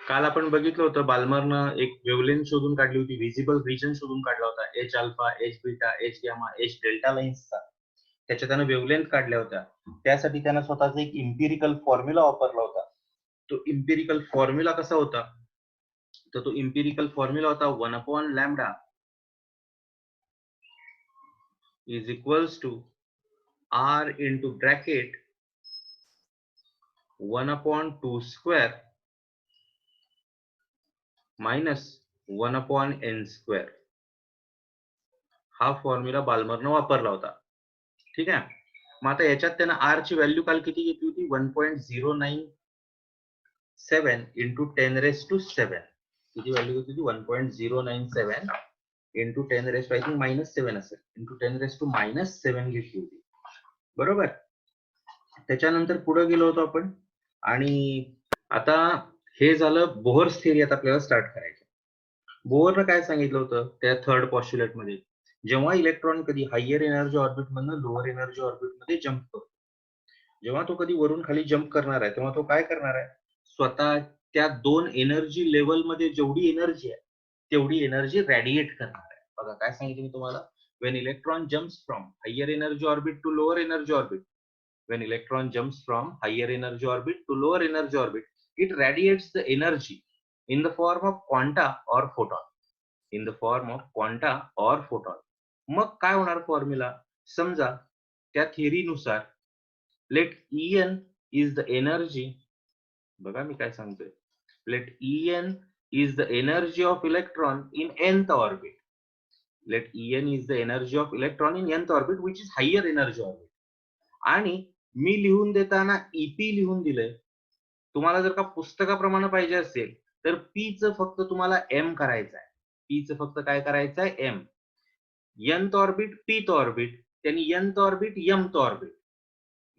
काल आपण बघितलं होतं बाल्मरनं एक वेवलेंथ शोधून काढली होती, व्हिजिबल रिजन शोधून काढला होता, H alpha, H beta, H gamma, H delta लाईन्सचा. त्याच्या त्यानं वेवलेंथ काढल्या होत्या. त्यासाठी त्यानं स्वतःचा एक इम्पिरिकल फॉर्म्युला वापरला होता. तो इम्पिरिकल फॉर्म्युला कसा होता? तर तो इम्पिरिकल फॉर्म्युला होता 1/λ is equals to r into bracket 1/2 square minus 1/n square. हा फॉर्म्युला बाल्मरनं वापरला होता. ठीक आहे. मग आता याच्यात त्यानं आर ची व्हॅल्यू काल किती घेतली होती? 1.097 into 10 raised to 7. किती व्हॅल्यू घेतली होती? 1.097 into 10 raised to I think -7 असेल, into 10 raised to -7 घेतली होती. बरोबर. त्याच्यानंतर पुढे गेलो होतो आपण आणि आता हे झालं बोहर्स थिअरी. आता आपल्याला स्टार्ट करायचं. बोहरनं काय सांगितलं होतं त्या थर्ड पॉस्ट्युलेट मध्ये? जेव्हा इलेक्ट्रॉन कधी हायर एनर्जी ऑर्बिट मधनं लोअर एनर्जी ऑर्बिट मध्ये जम्प करतो, जेव्हा तो कधी वरून खाली जम्प करणार आहे तेव्हा तो काय करणार आहे? स्वतः त्या दोन एनर्जी लेवल मध्ये जेवढी एनर्जी आहे तेवढी एनर्जी रॅडिएट करणार आहे. बघा काय सांगितलं मी तुम्हाला? When electron jumps from higher energy orbit to lower energy orbit, when electron jumps from higher energy orbit to lower energy orbit, it radiates the energy in the form of quanta or photon. In the form of quanta or photon. मग काय होणार formula? समजा त्या थिअरीनुसार let En is the energy, बघा मी काय सांगतोय, let En is the energy of electron in nth orbit. Let En is the energy of electron in nth orbit which is higher energy orbit. आणि मी लिहून देताना EP लिहून दिलंय. तुम्हाला जर का पुस्तकाप्रमाणे पाहिजे असेल तर पी च फक्त तुम्हाला एम करायचं आहे. पी च फक्त काय करायचं आहे? M. nth orbit pth orbit, त्यांनी nth ऑर्बिट mth ऑर्बिट.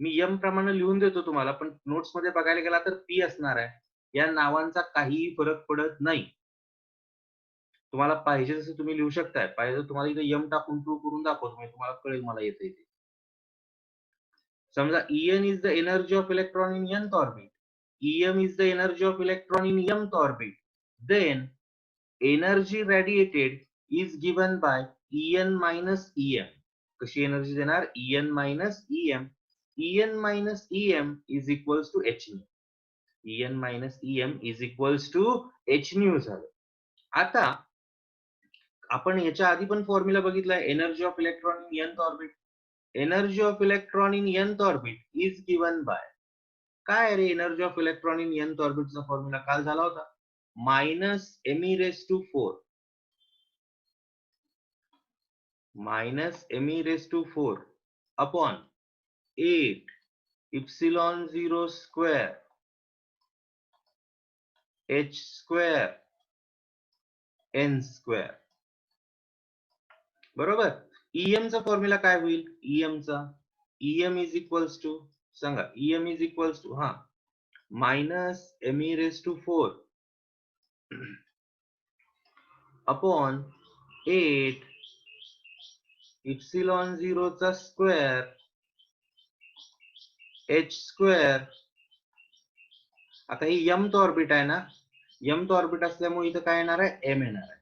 मी एम प्रमाणे लिहून देतो तुम्हाला, पण नोट्स मध्ये बघायला गेला तर पी असणार आहे. या नावांचा काहीही फरक पडत नाही. तुम्हाला पाहिजे तसं तुम्ही लिहू शकताय. पाहिजे तुम्हाला इथे एम टाकून प्रूव्ह करून दाखवतो, म्हणजे तुम्हाला कळेल मला येते ते. समजा En is the energy of electron in nth orbit, Em is the energy of electron in mth orbit, then energy radiated is given by En minus Em. कशी एनर्जी देणार? En minus Em. En minus Em is equals to h nu. En minus Em is equals to h nu झालं. आता आपण याच्या आधी पण formula बघितलाय energy of electron in nth orbit. Energy of electron in nth orbit is given by, काय रे energy of electron in nth ऑर्बिटचा फॉर्म्युला काल झाला होता? -me⁻⁴ -me⁴ upon 8 ε0 square h square n square. बरोबर. Em चा formula काय होईल? Em चा Em इज इक्वल्स टू, सांगा. Em is equals to -me⁴ upon 8 ε0 चा स्क्वेअर h स्क्वेअर. आता ही mth ऑर्बिट आहे ना, mth ऑर्बिट असल्यामुळे इथं काय येणार आहे? m येणार आहे.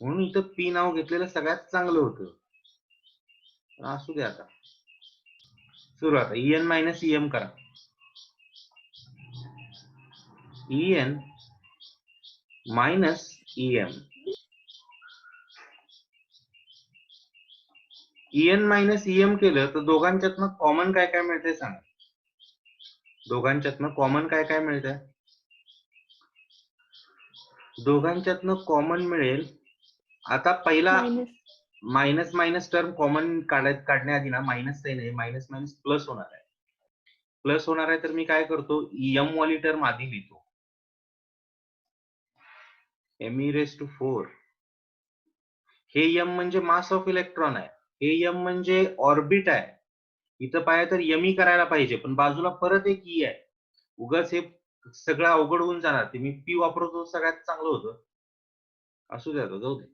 म्हणून इथं पी नाव घेतलेलं सगळ्यात चांगलं होतं. असू दे. आता सुरुवात En मायनस Em करा. En minus Em. En minus Em केलं तर दोघांच्यातनं कॉमन काय काय मिळतंय सांगा? दोघांच्यातनं कॉमन काय काय मिळतंय? दोघांच्यातनं कॉमन मिळेल. आता पहिला मायनस मायनस टर्म कॉमन काढण्याआधी ना मायनस साइन आहे, मायनस मायनस प्लस होणार आहे. प्लस होणार आहे तर मी काय करतो? एम वाली टर्म आधी लिहितो. me⁴. हे एम म्हणजे मास ऑफ इलेक्ट्रॉन आहे, हे एम म्हणजे ऑर्बिट आहे. इथं पाहिजे तर एम करायला पाहिजे, पण बाजूला परत एक ई आहे. उगाच हे सगळं अवघड होऊन जाणार. ते मी पी वापरतो सगळ्यात चांगलं होतं. असू द्या, जाऊ दे.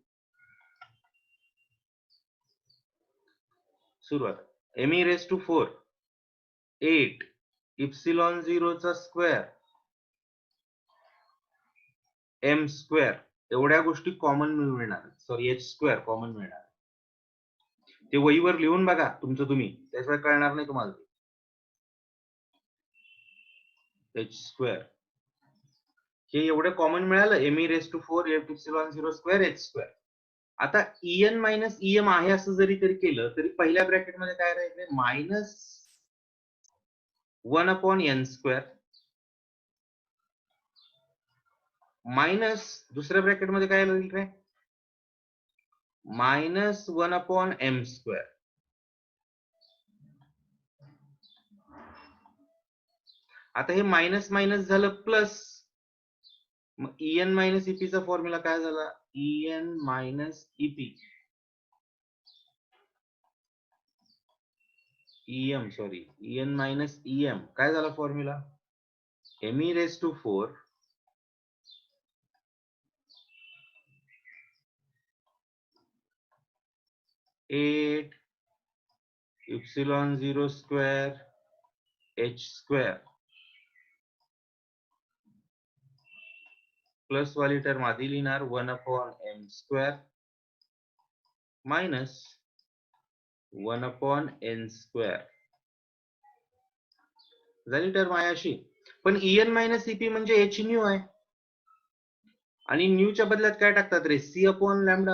सुरुवात me⁴ 8 ε0 चा स्क्वेअर एम स्क्वेअर एवढ्या गोष्टी कॉमन मिळणार, सॉरी एच स्क्वेअर कॉमन मिळणार. ते वहीवर लिहून बघा तुमचं तुम्ही, त्याशिवाय कळणार नाही तुम्हाला. एच स्क्वेअर हे एवढं कॉमन मिळालं, me⁴ epsilon 0 square H square. आता en मायनस em आहे असं जरी केलं तरी पहिल्या ब्रॅकेटमध्ये काय राहील, मायनस 1/n² मायनस दुसऱ्या ब्रॅकेटमध्ये काय राहील रे, मायनस 1/m². आता हे मायनस मायनस झालं प्लस, मग en मायनस ep चा फॉर्म्युला काय झाला, en minus ep em sorry en minus em काय झाला formula, me⁴ 8 ε0 square h square plus वाली टर्म आधी लिहिणार 1/m² मायनस 1/n² झाली टर्म आहे अशी. पण en मायनस ep म्हणजे h न्यू आहे, आणि न्यूच्या बदल्यात काय टाकतात रे, c/λ.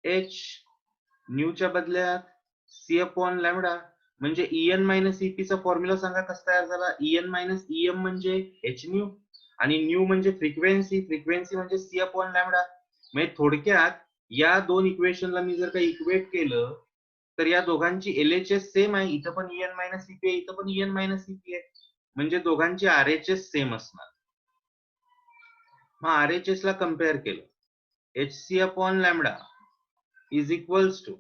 h न्यूच्या बदल्यात c/λ म्हणजे en मायनस ep चा फॉर्म्युला सांगा कसा तयार झाला. en मायनस em म्हणजे h न्यू आणि न्यू म्हणजे फ्रिक्वेन्सी, फ्रिक्वेन्सी म्हणजे c/λ. म्हणजे थोडक्यात या दोन इक्वेशनला मी जर का इक्वेट केलं तर या दोघांची LHS सेम आहे. इथं पण en मायनस ep आहे, इथं पण en मायनस ep आहे, म्हणजे दोघांची RHS सेम असणार. मग RHS ला कम्पेअर केलं, hc/λ is equals to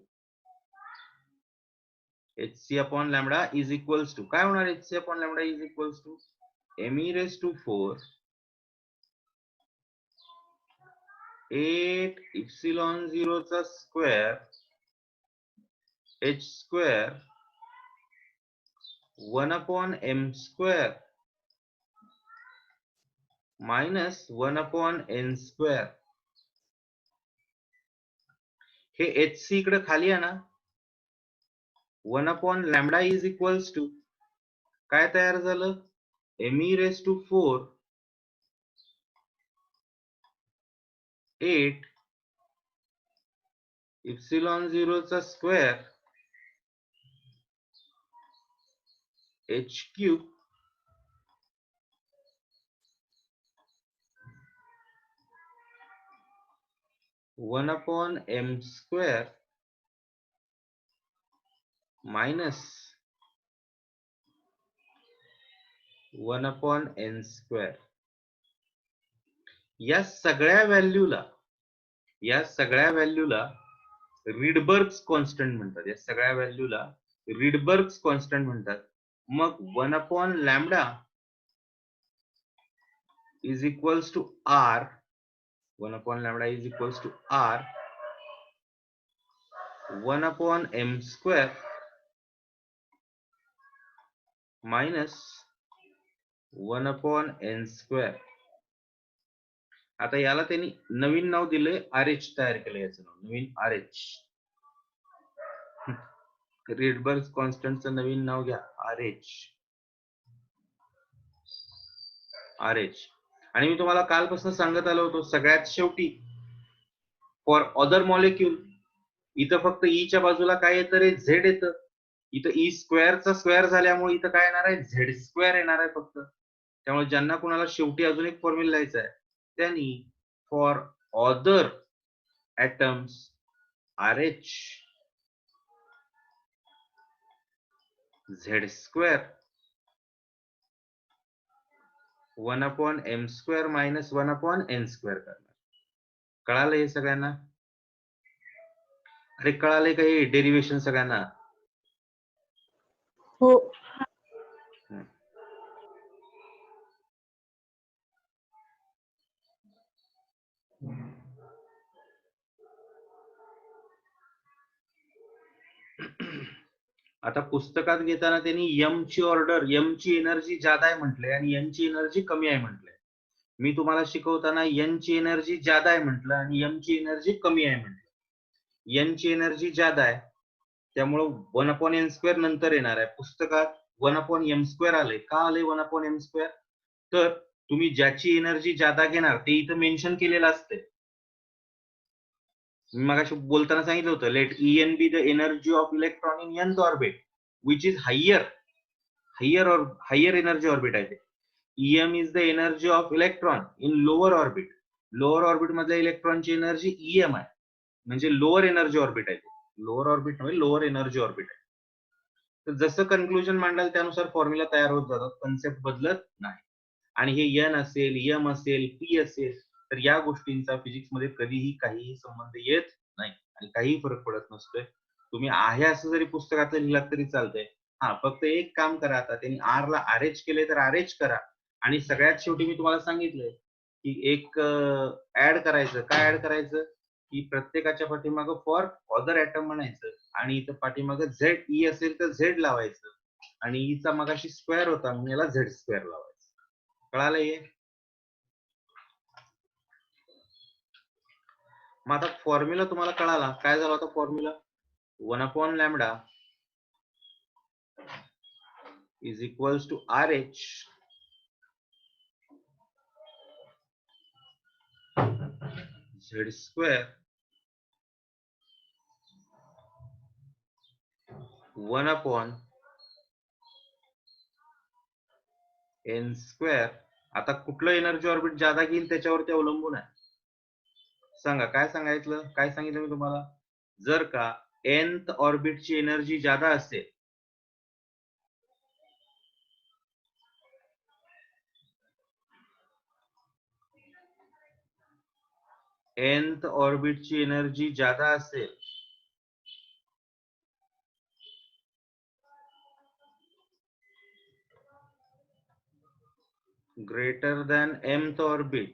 hc/λ is equals to काय होणार, hc/λ is equals to me⁴ 8 ε0 चा square h square 1/m² minus 1/n². हे hc इकडे खाली आहे ना, 1/λ इज इक्वल्स टू काय तयार झालं, me⁴ 8 ε0 चा square h³ 1/m² minus 1/n². या सगळ्या व्हॅल्यूला रिडबर्ग्स कॉन्स्टंट म्हणतात. या सगळ्या व्हॅल्यूला रिडबर्ग्स कॉन्स्टंट म्हणतात. मग 1/λ is equals to r, 1/λ is equals to r 1/m² minus 1/n². आता याला त्यांनी नवीन नाव दिले, RH तयार केलं. याचं नाव नवीन RH, रिडबर्ग कॉन्स्टंटचं नवीन नाव घ्या RH. आणि मी तुम्हाला कालपासून सांगत आलो होतो, सगळ्यात शेवटी फॉर अदर मॉलिक्यूल इथं फक्त E च्या बाजूला काय येतं रे, Z येतं. इथं E स्क्वेअरचा स्क्वेअर झाल्यामुळे इथं काय येणार आहे, Z² येणार आहे फक्त. त्यामुळे ज्यांना कुणाला शेवटी अजून एक फॉर्म्युला लिहायचा आहे त्यांनी for other atoms RH Z² 1/m² minus 1/n² करणार. कळालं हे सगळ्यांना? अरे कळालंय का हे डेरिवेशन सगळ्यांना? हो. आता पुस्तकात घेताना त्यांनी m ची ऑर्डर, m ची एनर्जी जादा आहे म्हटले आणि n ची एनर्जी कमी आहे म्हटले. मी तुम्हाला शिकवताना n ची एनर्जी ज्यादा आहे म्हटलं आणि m ची एनर्जी कमी आहे म्हटलं. n ची एनर्जी ज्यादा आहे त्यामुळं 1/n² नंतर येणार आहे. पुस्तकात 1/m² आलंय. का आलंय 1/m²? तर तुम्ही ज्याची एनर्जी ज्यादा घेणार ते इथं मेन्शन केलेलं असते. मी मगाशी बोलताना सांगितलं होतं, late En be the energy of electron in nth orbit which is higher energy orbit आहे ते. Em is the energy of electron in lower orbit. Lower orbit मधल्या इलेक्ट्रॉनची एनर्जी Em आहे, म्हणजे लोअर एनर्जी ऑर्बिट आहे. Lower orbit नव्हे, lower energy orbit आहे. तर जसं कन्क्लुजन मांडाल त्यानुसार फॉर्म्युला तयार होत जातात, कन्सेप्ट बदलत नाही. आणि हे n असेल, m असेल, p असेल, तर या गोष्टींचा फिजिक्स मध्ये कधीही काहीही संबंध येत नाही आणि काही फरक पडत नसतोय. तुम्ही आहे असं जरी पुस्तकातलं लिहिलात तरी चालतंय. हा, फक्त एक काम करा, आता त्यांनी आर ला अरेंज केले तर अरेंज करा. आणि सगळ्यात शेवटी मी तुम्हाला सांगितलंय की एक ऍड करायचं. काय ऍड करायचं की प्रत्येकाच्या पाठीमागं फॉर अदर ऍटम म्हणायचं आणि इथं पाठीमागं झेड ई असेल तर झेड लावायचं आणि ईचा मगाशी स्क्वेअर होता म्हणून याला झेड स्क्वेअर लावायचं. कळालं हे? मग आता फॉर्म्युला तुम्हाला कळाला. काय झाला होता formula? 1/λ is equals to RH Z square 1/n². आता कुठलं एनर्जी ऑर्बिट ज्यादा घेईल त्याच्यावरती अवलंबून आहे. सांगा काय सांगितलं मी तुम्हाला? जर का nth ऑर्बिटची एनर्जी ज्यादा असेल, nth ऑर्बिटची एनर्जी ज्यादा असेल ग्रेटर दॅन mth ऑर्बिट,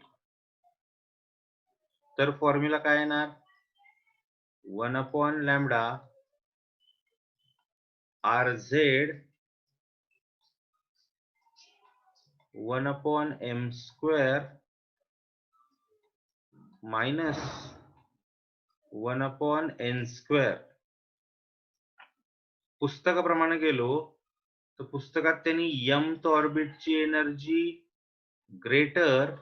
तर फॉर्म्युला काय येणार? 1/λ Rz 1/m² minus 1/n². पुस्तकाप्रमाणे गेलो तर पुस्तकात त्यांनी mth ऑर्बिटची energy greater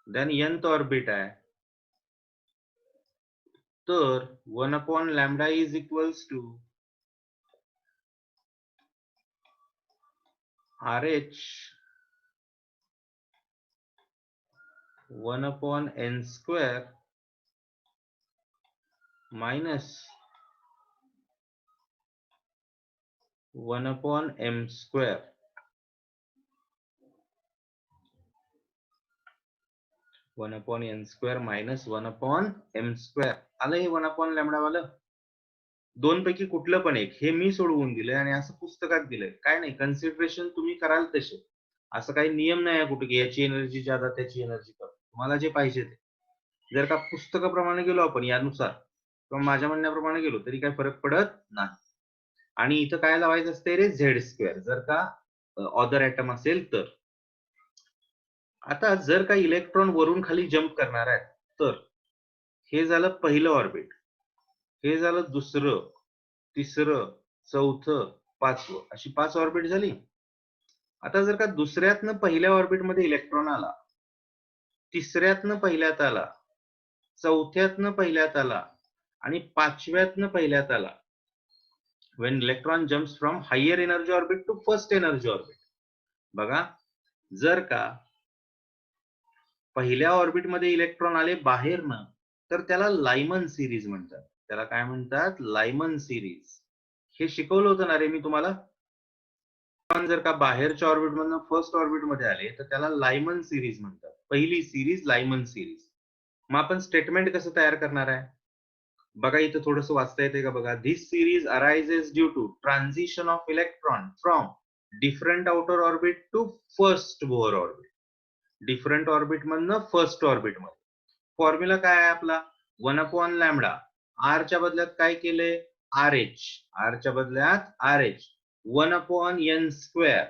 than nth orbit आहे. तर 1/λ is equals to RH 1/n² minus 1/m². 1/n² minus 1/m². आलं हे 1/λ वालं? दोन पैकी कुठलं पण एक. हे मी सोडवून दिलंय आणि असं पुस्तकात दिलंय. काय नाही, कन्सिडरेशन तुम्ही कराल तसे. असं काही नियम नाही कुठे की याची एनर्जी ज्यादा त्याची एनर्जी कमी. तुम्हाला जे पाहिजे ते. जर का पुस्तकाप्रमाणे गेलो आपण यानुसार किंवा माझ्या म्हणण्याप्रमाणे गेलो तरी काही फरक पडत नाही. आणि इथं काय लावायचं असते रे? Z², जर का अदर ऍटम असेल तर. आता जर का इलेक्ट्रॉन वरून खाली जम्प करणार आहे तर हे झालं पहिलं ऑर्बिट, हे झालं दुसरं, तिसरं, चौथं, पाचवं, अशी 5 ऑर्बिट झाली. आता जर का दुसऱ्यातनं पहिल्या ऑर्बिट मध्ये इलेक्ट्रॉन आला, तिसऱ्यातनं पहिल्यात आला, चौथ्यातनं पहिल्यात आला आणि पाचव्यातनं पहिल्यात आला, when electron jumps from higher energy orbit to first energy orbit. बघा, जर का पहिल्या ऑर्बिट मध्ये इलेक्ट्रॉन आले बाहेरनं तर त्याला लायमन सिरीज म्हणतात. त्याला काय म्हणतात? Lyman series. हे शिकवलं होतं ना रे मी तुम्हाला. पण जर का बाहेरच्या ऑर्बिट मधनं फर्स्ट ऑर्बिट मध्ये आले तर त्याला लायमन सिरीज म्हणतात. पहिली सिरीज लायमन सिरीज. मग आपण स्टेटमेंट कसं तयार करणार आहे? बघा इथं थोडंसं वाचता येते का बघा. This series arises due to transition of electron from different outer orbit to first Bohr orbit. Different orbit मधनं फर्स्ट ऑर्बिट मध्ये. फॉर्म्युला काय आहे आपला? 1/λ. आर च्या बदल्यात काय केलंय? RH. आर च्या बदल्यात RH 1/n².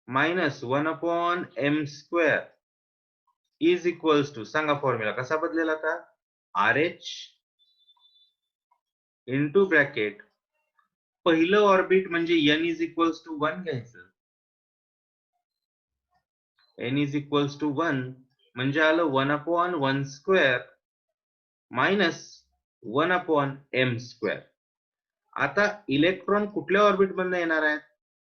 Minus 1/m² is equals to, सांगा फॉर्म्युला कसा बदलेल आता, RH इंटू ब्रॅकेट पहिलं ऑर्बिट म्हणजे n इज इक्वल्स टू 1 घ्यायचं, n इज इक्वल्स टू 1 म्हणजे आलं 1/1² मायनस 1/m². आता इलेक्ट्रॉन कुठल्या ऑर्बिट मधनं येणार आहेत,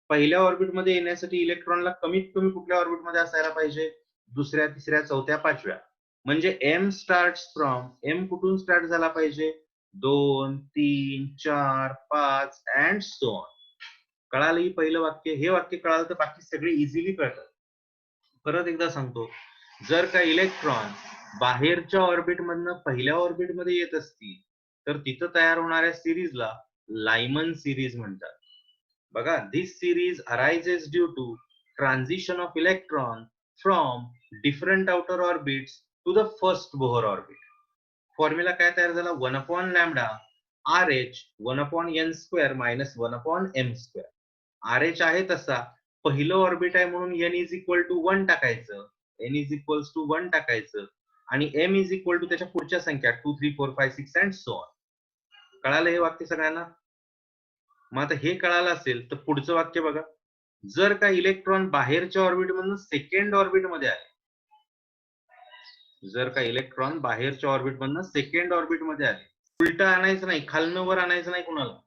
पहिल्या ऑर्बिट मध्ये येण्यासाठी इलेक्ट्रॉनला कमीत कमी कुठल्या ऑर्बिट मध्ये असायला पाहिजे, दुसऱ्या, तिसऱ्या, चौथ्या, पाचव्या. म्हणजे m स्टार्ट्स फ्रॉम, m कुठून स्टार्ट झाला पाहिजे, 2, 3, 4, 5 अँड सो ऑन. कळालं ही पहिलं वाक्य, हे वाक्य कळालं तर बाकी सगळे इझिली कळतात. परत एकदा सांगतो, जर का इलेक्ट्रॉन बाहेरच्या ऑर्बिट मधनं पहिल्या ऑर्बिट मध्ये येत असतील तर तिथं तयार होणाऱ्या सिरीजला लायमन सिरीज म्हणतात. बघा, this series arises due to transition of electron from different outer orbits to the first Bohr orbit. Formula काय तयार झाला, 1/λ RH 1/n² minus 1/m². RH आहे तसा, पहिलं ऑर्बिट आहे म्हणून n इज इक्वल टू 1 टाकायचं, n इज इक्वल टू 1 टाकायचं आणि m इज इक्वल टू त्याच्या पुढच्या संख्या 2, 3, 4, 5, 6 अँड सो ऑन. कळालं हे वाक्य सगळ्यांना? मग आता हे कळालं असेल तर पुढचं वाक्य बघा, जर का इलेक्ट्रॉन बाहेरच्या ऑर्बिट मधून सेकंड ऑर्बिट मध्ये आले, जर का इलेक्ट्रॉन बाहेरच्या ऑर्बिट मधून सेकंड ऑर्बिट मध्ये आले, उलट आणायचं नाही, खालनं वर आणायचं नाही कुणाला,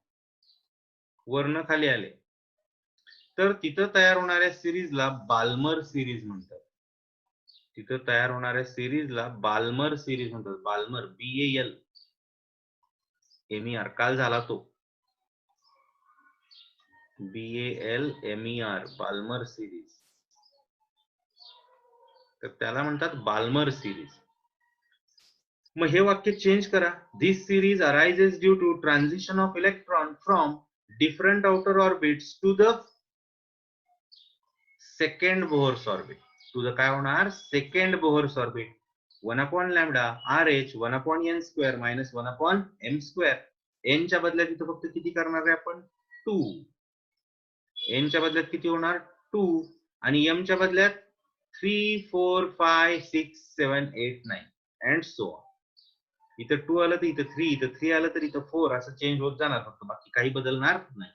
वरनं खाली आले तर तिथं तयार होणाऱ्या सिरीजला बाल्मर सिरीज म्हणतात. तिथं तयार होणाऱ्या सिरीजला बाल्मर सिरीज म्हणतात. बाल्मर, BAL MER, काल झाला तो BALMER, बाल्मर सिरीज. तर त्याला म्हणतात बाल्मर सिरीज. मग हे वाक्य चेंज करा, this series arises due to transition of electron from different outer orbits to the second Bohr's orbit. तुझं काय होणार, second Bohr's orbit. 1/λ RH 1/n² minus 1/m². n च्या बदल्यात इथं फक्त किती करणार आहे आपण, 2. n च्या बदल्यात किती होणार, 2 आणि m च्या बदल्यात 3, 4, 5, 6, 7, 8, 9 अँड सो ऑन. इथं 2 आलं तर इथं 3, इथं 3 आलं तर इथं 4, असं चेंज होत जाणार, फक्त बाकी काही बदलणार नाही.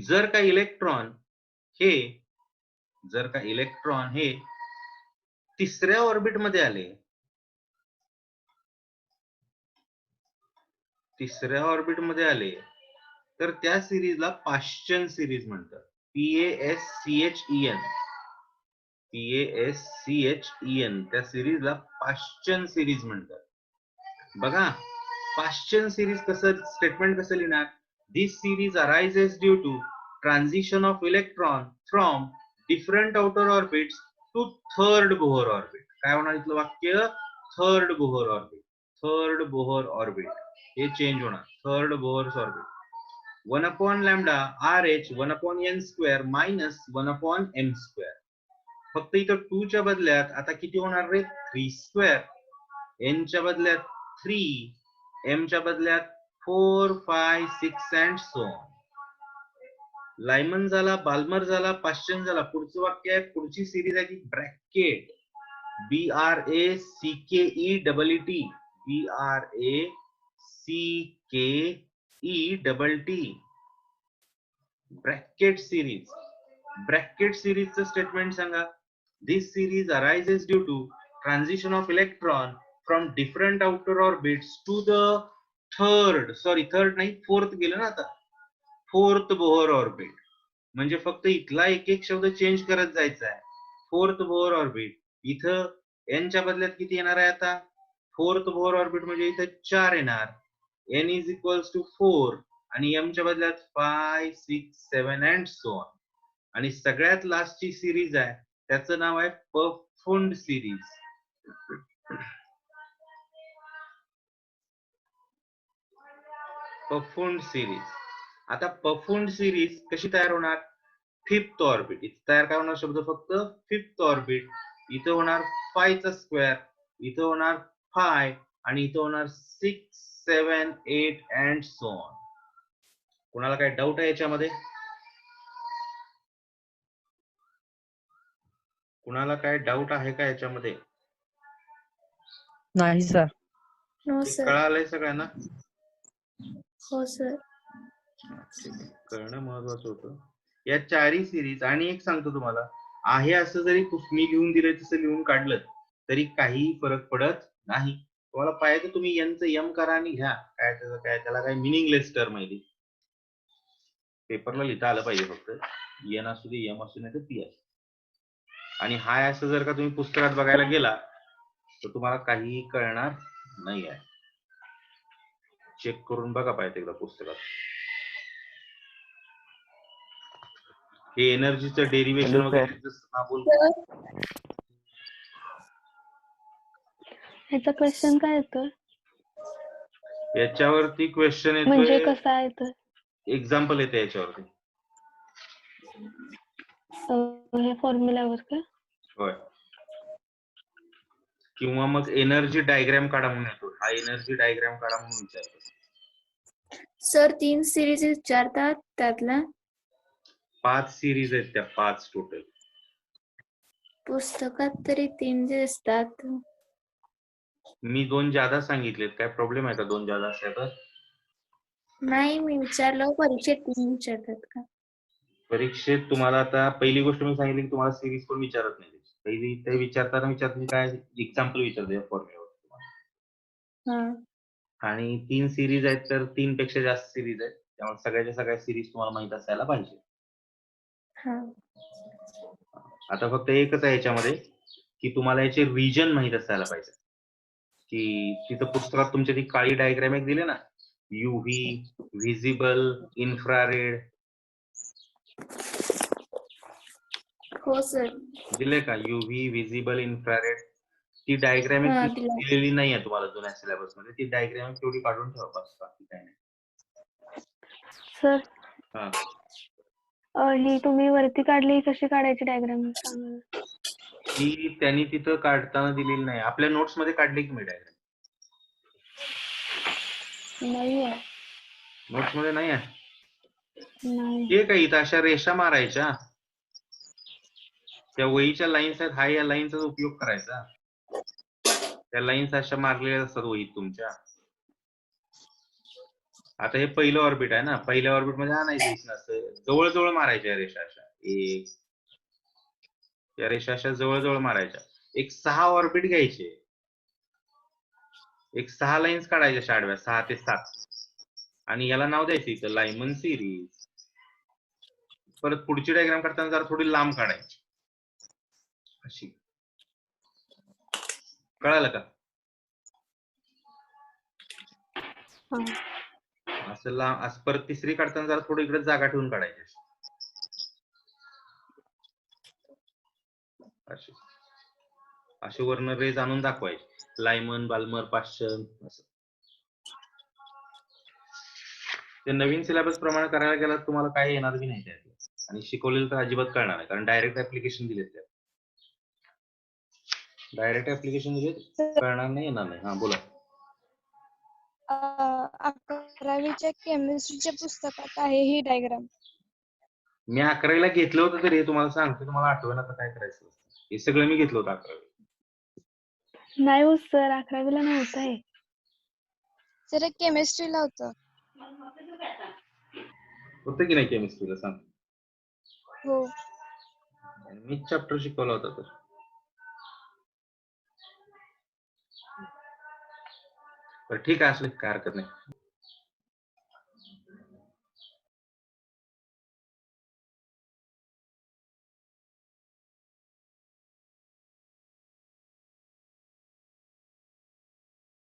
जर का इलेक्ट्रॉन हे तिसऱ्या ऑर्बिट मध्ये आले, तिसऱ्या ऑर्बिट मध्ये आले तर त्या सिरीजला पाश्चन सिरीज म्हणतात. PASCHEN, PASCHEN, त्या सिरीजला पाश्चन सिरीज म्हणतात. बघा, पाश्चन सिरीज कसं स्टेटमेंट कसं लिहिणार, this series arises due to transition of electron from different outer orbits to third Bohr orbit. काय होणार इथलं वाक्य, third Bohr orbit, third Bohr orbit, हे चेंज होणार, third Bohr orbit. 1/λ RH 1/n² minus 1/m². फक्त इथं 2 च्या बदल्यात आता किती होणार रे, 3². n च्या बदल्यात 3, m च्या बदल्यात 4, 5, 6 अँड सो ऑन. लायमन झाला, बाल्मर झाला, पाश्चन झाला. पुढचं वाक्य आहे, पुढची सिरीज आहे ती Brackett, BRACKETT, BRACKETT, Brackett series. Brackett सिरीजचं स्टेटमेंट सांगा, this series arises due to transition of electron from different outer orbits to the third नाही, फोर्थ गेलं ना आता, फोर्थ बोहर ऑर्बिट. म्हणजे फक्त इथला एक एक शब्द चेंज करत जायचा आहे. फोर्थ बोहर ऑर्बिट, इथं n च्या बदल्यात किती येणार आहे आता, फोर्थ बोहर ऑर्बिट म्हणजे इथं 4 येणार, n इज इक्वल्स टू 4 आणि m च्या बदल्यात 5, 6, 7 अँड सो ऑन. आणि सगळ्यात लास्टची सिरीज आहे त्याचं नाव आहे परफुंड सिरीज. परफुंड सिरीज. आता परफुंड सिरीज कशी तयार होणार, फिफ्थ ऑर्बिट. इथं तयार काय होणार शब्द, फक्त फिफ्थ ऑर्बिट. इथं होणार 5 चा स्क्वेअर, इथं होणार 5 आणि इथं होणार 6, 7, 8 अँड सो ऑन. कोणाला काय डाऊट आहे याच्यामध्ये? कुणाला काय डाऊट आहे का याच्यामध्ये? नाही सर. नो हे सर. कळालंय सगळ्यांना? हो सर. ठीक आहे, कळणं महत्वाचं होतं. या चारही सिरीज आणि एक सांगतो तुम्हाला, आहे असं जरी मी लिहून दिलं तसं लिहून काढलं तरी काही फरक पडत नाही. तुम्हाला पाहिजे तुम्ही यांचं यम करा आणि घ्या, काय त्याचं काय, त्याला काय मिनिंगलेस टर्म आहे ती. पेपरला लिहिता आलं पाहिजे फक्त, एन असू दे यम असू नाही तर पी असू. आणि हाय असं जर का तुम्ही पुस्तकात बघायला गेला तर तुम्हाला काहीही कळणार नाही आहे. चेक करून बघा पाहिजे एकदा पुस्तकात. हे एनर्जीचं डेरिवेशन वगैरे जसं बोल. ह्याचा क्वेश्चन काय येतोय? याच्यावरती क्वेश्चन म्हणजे येतोय, कसा येतोय? एक्झाम्पल येते याच्यावरती. हे फॉर्म्युलावर का? होय. किंवा मग एनर्जी डायग्राम काढा म्हणून येतो. हा एनर्जी डायग्राम काढा म्हणून विचारतो. सर 3 सिरीज विचारतात त्यातल्या 5 सिरीज आहेत त्या, 5 टोटल. पुस्तकात तरी 3 दिसतात. मी 2 जादा सांगितलेत, काय प्रॉब्लेम आहे का 2 जादा असल्या तर? नाही, मी विचारलं परीक्षेत 3 विचारतात का? परीक्षेत तुम्हाला आता पहिली गोष्ट मी सांगितली की तुम्हाला सिरीज पण विचारत नाही. पहिली ते विचारताना काय एक्झाम्पल विचारते फॉर्म्युलावर तुम्हाला. आणि 3 सिरीज आहेत तर 3 पेक्षा जास्त सिरीज आहेत, त्यामुळे सगळ्याच्या सगळ्या सिरीज तुम्हाला माहित असायला पाहिजे. आता फक्त एकच आहे याच्यामध्ये की तुम्हाला याचे रिजन माहित असायला पाहिजे. की तिथं पुस्तकात तुमच्या ती काळी डायग्राम एक दिले ना, युव्ही, व्हिजिबल, इन्फ्रारेड. हो सर. दिले का युव्ही, व्हिजिबल, इन्फ्रारेड? ती डायग्राम एक दिलेली नाही आहे तुम्हाला जुन्या सिलेबस मध्ये. ती डायग्राम तेवढी काढून ठेवा बस, बाकी काही नाही. सर ही तुम्ही वरती काढली, कशी काढायची डायग्राम सांगा. ती त्यांनी तिथं काढताना दिलेली नाही. आपल्या नोट्स मध्ये काढली की मी डायग्राम? नाही आहे. नोट्स मध्ये नाही आहे? नाही. हे काय, इथं अशा रेषा मारायच्या, त्या वहीच्या लाईन्स आहेत, हा या लाईनचा उपयोग करायचा. त्या लाईन्स अशा मारलेल्या असतात वहीत तुमच्या. आता हे पहिलं ऑर्बिट आहे ना, पहिल्या ऑर्बिट मध्ये आणायचं असं जवळ जवळ मारायच्या रेषा अशा. एक या रेषा अशा जवळ जवळ मारायच्या. एक 6 ऑर्बिट घ्यायचे, एक 6 लाईन्स काढायच्या आडव्या, 6 ते 7, आणि याला नाव द्यायचं इथं लायमन सिरीज. परत पुढची डायग्राम काढताना जरा थोडी लांब काढायची अशी. कळालं का? असं लांब. असं परत तिसरी काढताना जरा थोडी इकडे जागा ठेवून काढायची अशी. अशी वर्ण रेज आणून दाखवायची, लायमन, बाल्मर, पाश्चन असं. ते नवीन सिलेबस प्रमाणे करायला गेला तुम्हाला काय येणार बी नाही त्यात, आणि शिकवलेलं तर अजिबात कळणार नाही, कारण डायरेक्ट ऍप्लिकेशन दिलेत त्यात. डायरेक्ट ऍप्लिकेशन दिलेत, कळणार नाही, येणार नाही. हा बोला. 11वीच्या केमिस्ट्रीच्या पुस्तकात आहे ही डायग्राम. मी 11वीला घेतलं होतं, तरी तुम्हाला सांगतो, तुम्हाला आठवण आता काय करायचं. हे सगळं मी घेतलं होतं 11वी. नाही हो सर, 11वीला नव्हतं हे. सर केमिस्ट्रीला होतं. होतं की नाही केमिस्ट्रीला सांग? हो. मी चॅप्टर शिकवला होता तर. ठीक आहे, असले काय हरकत नाही.